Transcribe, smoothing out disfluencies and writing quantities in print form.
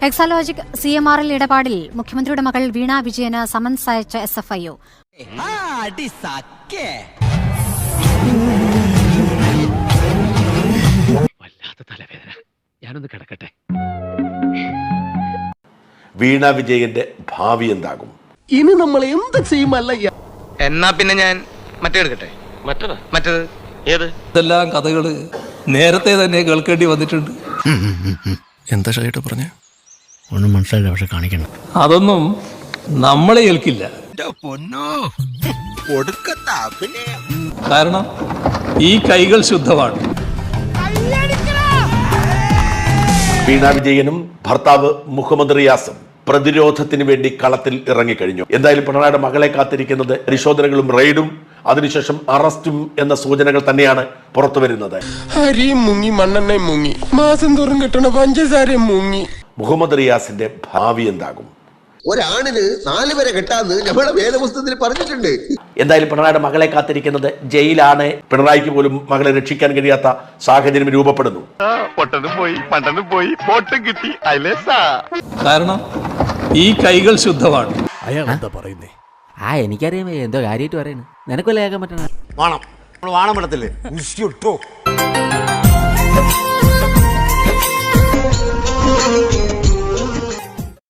Exalogic CMRL ഇടപാടിൽ മുഖ്യമന്ത്രിയുടെ മകൾ വീണ വിജയന് സമൻസ് അയച്ച SFIO. വീണ വിജയന്റെ ഭാവി എന്താകും? ഇനി നമ്മൾ എന്ത് ചെയ്യുമല്ല. എന്നാ പിന്നെ ഞാൻ മറ്റേത് ഏത് ഇതെല്ലാം കഥകള് നേരത്തെ തന്നെ കേൾക്കേണ്ടി വന്നിട്ടുണ്ട്. എന്താ ഷൈട്ട് പറഞ്ഞേ? ഒന്നും മനസ്സിലായില്ല, പക്ഷെ കാണിക്കണം. അതൊന്നും നമ്മളെ ഏൽക്കില്ല. കാരണം ഈ കൈകൾ ശുദ്ധമാണ്. വീണ വിജയനും ഭർത്താവ് മുഹമ്മദ് റിയാസും പ്രതിരോധത്തിന് വേണ്ടി കളത്തിൽ ഇറങ്ങിക്കഴിഞ്ഞു. എന്തായാലും പിണറായിയുടെ മകളെ കാത്തിരിക്കുന്നത് പരിശോധനകളും റെയ്ഡും അതിനുശേഷം അറസ്റ്റും എന്ന സൂചനകൾ തന്നെയാണ് പുറത്തു വരുന്നത്. അരിയും മുങ്ങി, മണ്ണെണ്ണയും മുങ്ങി, മാസം തോറും കിട്ടണ പഞ്ചസാരയും മുങ്ങി. മുഹമ്മദ് റിയാസിന്റെ ഭാവി എന്താകും? ഒരാണിന് 4 വരെ കെട്ടാന്ന് നമ്മുടെ വേദപുസ്തകത്തിൽ പറഞ്ഞിട്ടുണ്ട്. എന്തായാലും പിണറായിയുടെ മകളെ കാത്തിരിക്കുന്നത് ജയിലാണ്. പിണറായിക്ക് പോലും മകളെ രക്ഷിക്കാൻ കഴിയാത്ത സാഹചര്യം രൂപപ്പെടുന്നു. കാരണം ഈ കൈകൾ ശുദ്ധമാണ്. അയാൾ എന്താ പറയുന്നേ? എനിക്കറിയാം എന്തോ കാര്യമായിട്ട് പറയുന്നു. നിനക്കൊല്ലേ കേൾക്കാൻ പറ്റണ വാണം പറ്റത്തില്ലേ?